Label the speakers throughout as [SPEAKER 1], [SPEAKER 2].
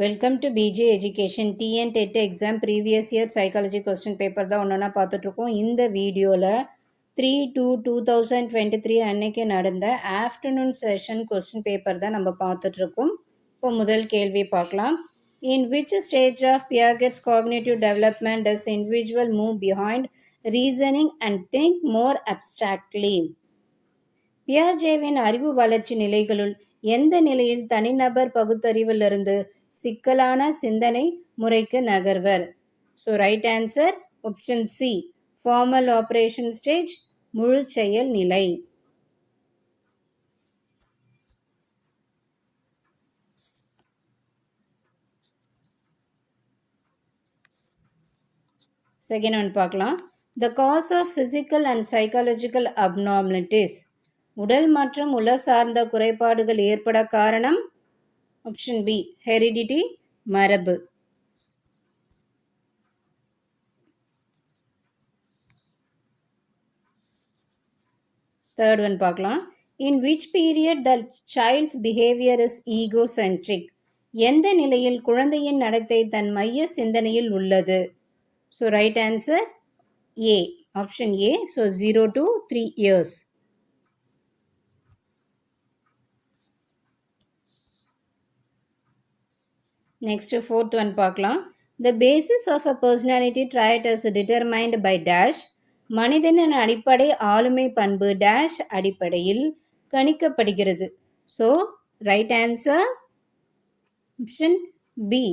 [SPEAKER 1] Welcome to PJ education TN TET exam previous year psychology question paper தான் ஒன்றா பார்த்துட்ருக்கோம். இந்த வீடியோவில் 3/2/2023 அன்னைக்கு நடந்த ஆஃப்டர்நூன் செஷன் கொஸ்டின் பேப்பர் தான் நம்ம பார்த்துட்ருக்கோம். இப்போ முதல் கேள்வி பார்க்கலாம். In which stage of Piaget's cognitive development does individual move behind reasoning and think more abstractly? பியாஜேவின் அறிவு வளர்ச்சி நிலைகளுள் எந்த நிலையில் தனிநபர் பகுத்தறிவிலிருந்து சிக்கலான சிந்தனை முறைக்கு நகர்வர்? So right answer option C, formal operation stage, முழு செயல் நிலை. செகண்ட் ஒன் பார்க்கலாம். The cause of physical and psychological abnormalities, உடல் மற்றும் உள சார்ந்த குறைபாடுகள் ஏற்பட காரணம்? ஆப்ஷன் பி, ஹெரிடிட்டி, மரபு. தேர்ட் ஒன் பார்க்கலாம். In which period the child's behaviour is egocentric, எந்த நிலையில் குழந்தையின் நடத்தை தன் மைய சிந்தனையில் உள்ளது? So right answer A, option A. So 0 to 3 years. Next fourth one பார்க்கலாம். The basis of a personality trait is determined by dash, மனிதனின் அடிப்படை ஆளுமை பண்பு டேஷ் அடிப்படையில் கணிக்கப்படுகிறது. So right answer option B,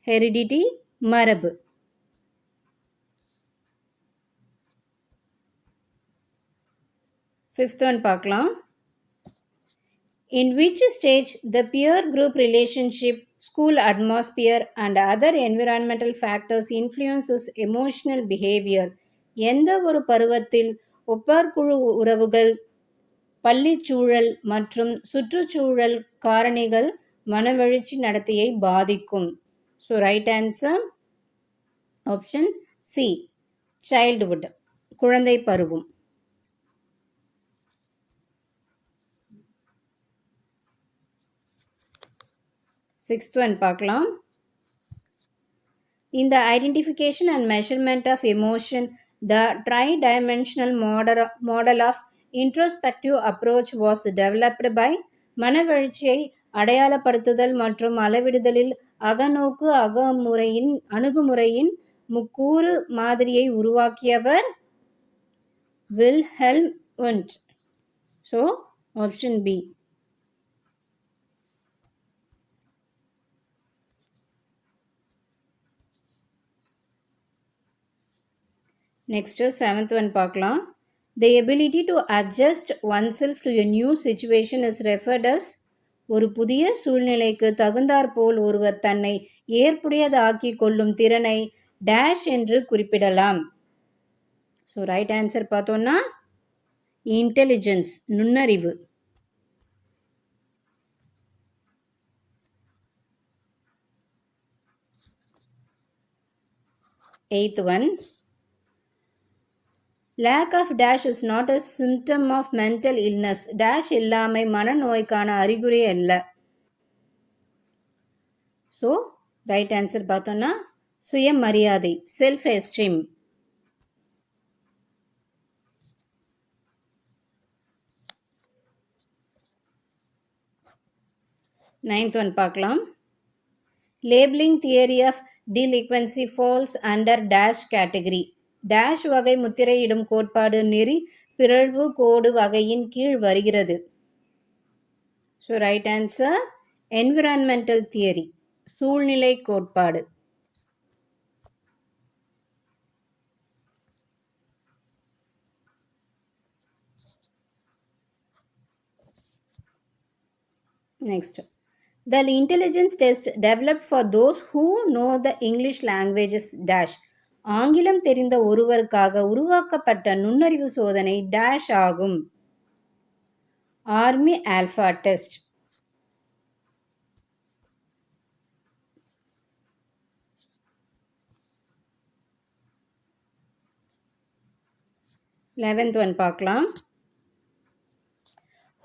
[SPEAKER 1] heredity, மரபு. ஃபிஃப்த் ஒன் பார்க்கலாம். In which stage the peer group relationship, school atmosphere and other environmental factors influences emotional behavior? எந்த ஒரு பருவத்தில் ஒப்பார்குழு உறவுகள், பள்ளிச்சூழல் மற்றும் சுற்றுச்சூழல் காரணிகள் மனவெழுச்சி நடத்தையை பாதிக்கும்? So right answer option C, childhood, குழந்தை பருவம். சிக்ஸ்த் ஒன் பார்க்கலாம். In the identification and measurement of emotion, the tri-dimensional model of introspective approach was developed by, மனவெழுச்சியை அடையாளப்படுத்துதல் மற்றும் அளவிடுதலில் அகநோக்கு அணுகுமுறையின் முக்கூறு மாதிரியை உருவாக்கியவர் Wilhelm Wundt. So option B. Next seventh one பார்க்கலாம். The ability to adjust oneself to a new situation is referred as, ஒரு புதிய சூழ்நிலைக்கு தகுந்தாற்போல் ஒருவர் தன்னை ஏற்புடையதாக்கிக் கொள்ளும் திறனை டேஷ் என்று குறிப்பிடலாம். ஸோ ரைட் ஆன்சர் பார்த்தோம்னா இன்டெலிஜென்ஸ், நுண்ணறிவு. Eight one. lack of dash is not a symptom of mental illness. dash இல்லாமை மனநோய்க்கான அறிகுறி அல்ல. ஸோ ரைட் ஆன்சர் பார்த்தோம்னா சுயமரியாதை, செல்ஃப் எஸ்டீம். நைன்த் ஒன் பார்க்கலாம். Labeling theory of delinquency falls under dash category, dash வகை முத்திரையிடும் கோட்பாடு நெறி பிறழ்வு கோடு வகையின் கீழ் வருகிறது. So right answer environmental theory, சூழ்நிலை கோட்பாடு. Next, the intelligence test developed for those who know the English languages dash, ஆங்கிலம் தெரிந்த ஒருவருக்காக உருவாக்கப்பட்ட நுண்ணறிவு சோதனை டேஷ் ஆகும். Army alpha test. Eleventh one பார்க்கலாம்.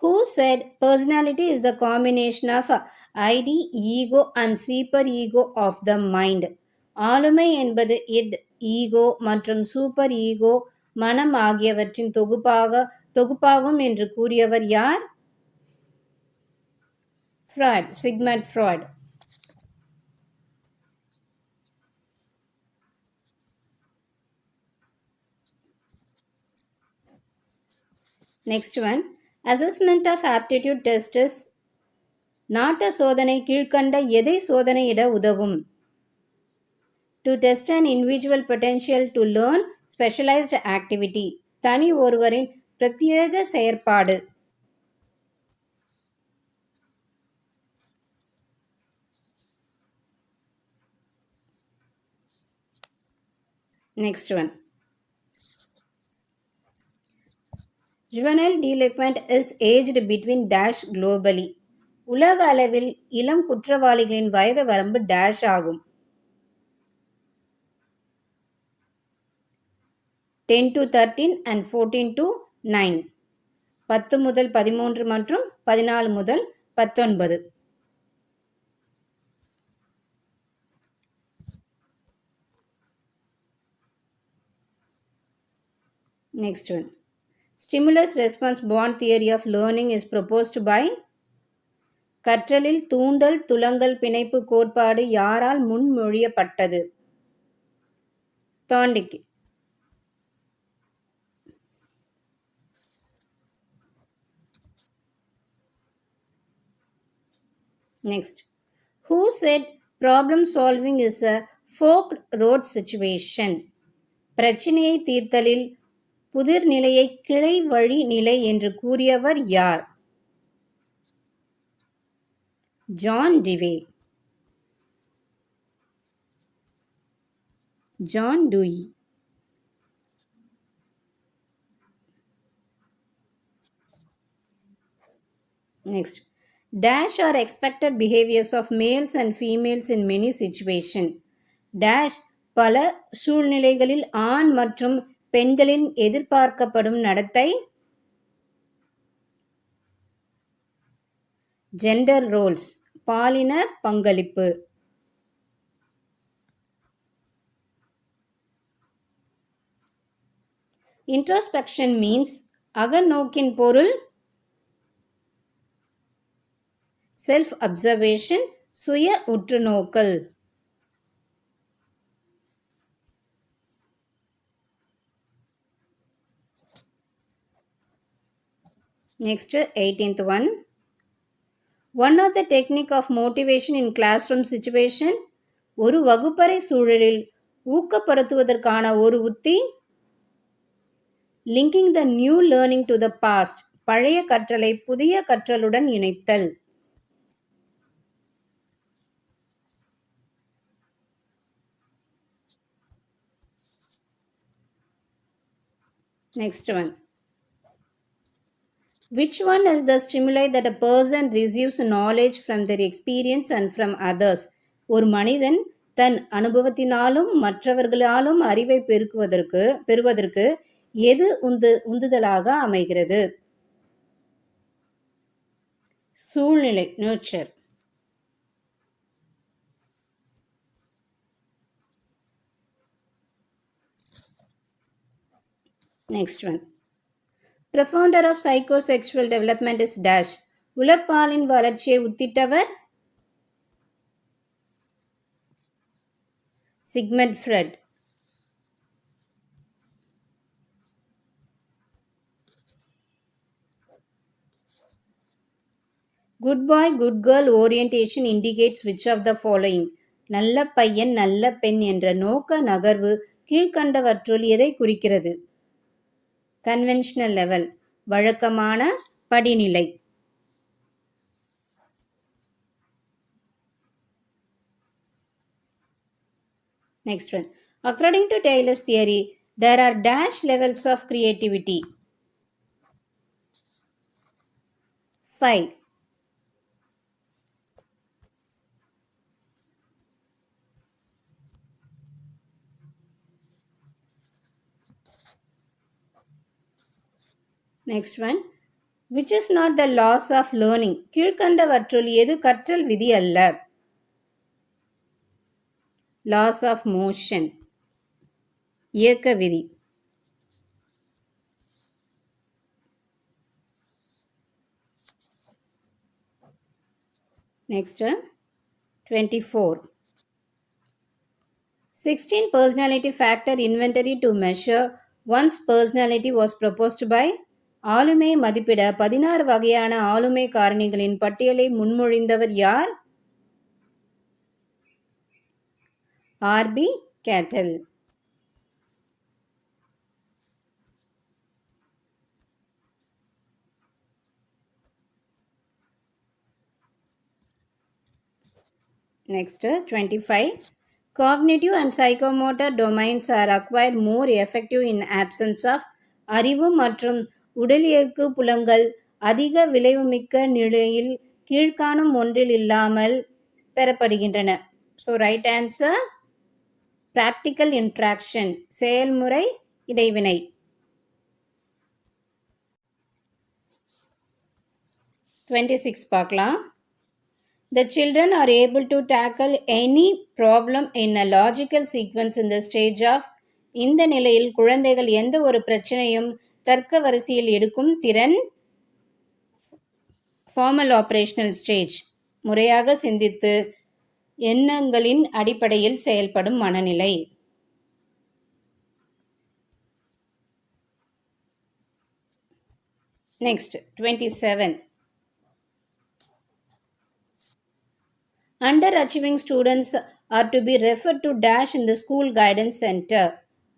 [SPEAKER 1] Who said personality is the combination of ID, ego and superego of the mind? ஆளுமை என்பது id, ego மற்றும் சூப்பர் ஈகோ மனம் ஆகியவற்றின் தொகுப்பாகும் என்று கூறியவர் யார்? Freud, Sigmund Freud. Next one, assessment of aptitude test is நாட்ட சோதனை கீழ்க்கண்ட எதை சோதனையிட உதவும்? To test an individual potential to learn specialized activity. தனி ஒருவரின் பிரத்யேக செயற்பாடு. Next one. Juvenile delinquent is aged between dash globally. உலக அளவில் இளம் குற்றவாளிகளின் வயது வரம்பு dash ஆகும். 10 to 13 and 14 to 9. 10 முதல் 13 மற்றும் 14 முதல் 19. Next one. Stimulus response bond theory of learning is proposed by கற்றலில் தூண்டல் துலங்கல் பிணைப்பு கோட்பாடு யாரால் முன்மொழியப்பட்டது? Thorndike. Next. Who said problem solving is a forked road situation? பிரச்சனையை தீர்த்தலில் புதிர் நிலையை கிளை வழி நிலை என்று கூறியவர் யார்? John டிவே. John Dewey. Next. Dash are expected behaviors of males and females in many situations. Dash பல சூழ்நிலைகளில் ஆண் மற்றும் பெண்களின் எதிர்பார்க்கப்படும் நடத்தை. ஜெண்டர் ரோல்ஸ் பாலின பங்களிப்பு. இன்ட்ரோஸ்பெக்ஷன் மீன்ஸ் அகநோக்கின் பொருள் செல்ஃப் அப்சர்வேஷன் சுய உற்றுநோக்கல். Next, 18th one. One of the technique of motivation in classroom situation. ஒரு வகுப்பறை சூழலில் ஊக்கப்படுத்துவதற்கான ஒரு உத்தி. Linking the new learning to the past. பழைய கற்றலை புதிய கற்றலுடன் இணைத்தல். Next one. Which one is the stimuli that a person receives knowledge from their experience and from others? ஒரு மனிதன் தன் அனுபவத்தினாலும் மற்றவர்களாலும் அறிவை பெறுவதற்கு எது உந்துதலாக அமைகிறது? சூழ்நிலை nurture. Next one. Profounder of psychosexual development is dash. உளப்பாலின் வளர்ச்சியை உத்திட்டவர்? Sigmund Freud. Good boy, good girl orientation indicates which of the following? நல்ல பையன் நல்ல பெண் என்ற நோக்க நகர்வு கீழ்க்கண்டவற்றுள் எதை குறிக்கிறது? கன்வென்ஷனல் லெவல் வழக்கமான படிநிலை. Next one. According to Taylor's theory, there are dash levels of creativity. 5. Next one. which is not the laws of learning. கீழ்க்கண்டவற்றுள் எது கற்றல் விதி அல்ல? laws of motion, இயக்க விதி. Next, 24. 16 personality factor inventory to measure one's personality was proposed by ஆளுமை மதிப்பிட 16 வகையான ஆளுமை காரணிகளின் பட்டியலை முன்மொழிந்தவர் யார்? ஆர்பி கேட்டல். Next, 25. Cognitive and psychomotor domains are acquired more effective in absence of அறிவு மற்றும் உடலியக்கு புலங்கள் அதிக விளைவுமிக்க நிலையில் கீழ்காணும் ஒன்றில் இல்லாமல் பெறப்படுகின்றன. So right answer practical interaction, செயல்முறை இடைவினை. 26 பார்க்கலாம். The children are able to tackle any problem in a logical sequence in the stage of. இந்த நிலையில் குழந்தைகள் எந்த ஒரு பிரச்சனையும் தர்க்க வரிசையில் எடுக்கும் திறன். formal operational stage, முறையாக சிந்தித்து எண்ணங்களின் அடிப்படையில் செயல்படும் மனநிலை. Next, 27. Underachieving students are to be referred to dash in the school guidance center.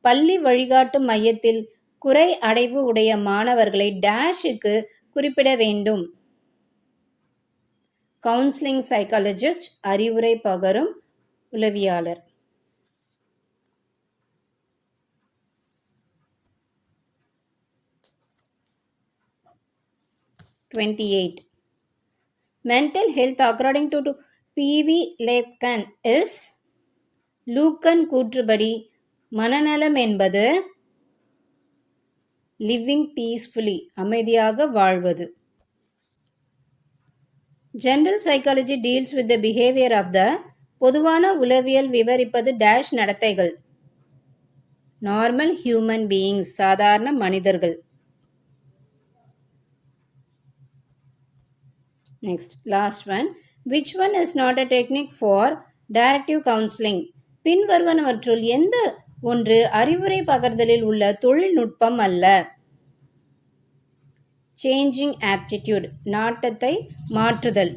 [SPEAKER 1] பள்ளி வழிகாட்டு மையத்தில் குறை அடைவு உடைய மாணவர்களை டேஷுக்கு குறிப்பிட வேண்டும். கவுன்சிலிங் சைக்காலஜிஸ்ட், அறிவுரை பகரும் உளவியலாளர். Mental health according to P.V. Lacan is. லூக்கன் கூற்றுப்படி மனநலம் என்பது living peacefully, அமைதியாக வாழ்வது. General psychology deals with the behavior of the. பொதுவான உளவியல் விவரிப்பது டேஷ் நடத்தைகள். நார்மல் ஹியூமன் பீயிங்ஸ், சாதாரண மனிதர்கள். Next, last one. Which one is not a technique for directive counseling? பின்வருவனவற்றுள் எந்த ஒன்று அறிவுரை பகர்தலில் உள்ள தொழில்நுட்பம் அல்ல? சேஞ்சிங் ஆப்டிடியூட், நாட்டத்தை மாற்றுதல்.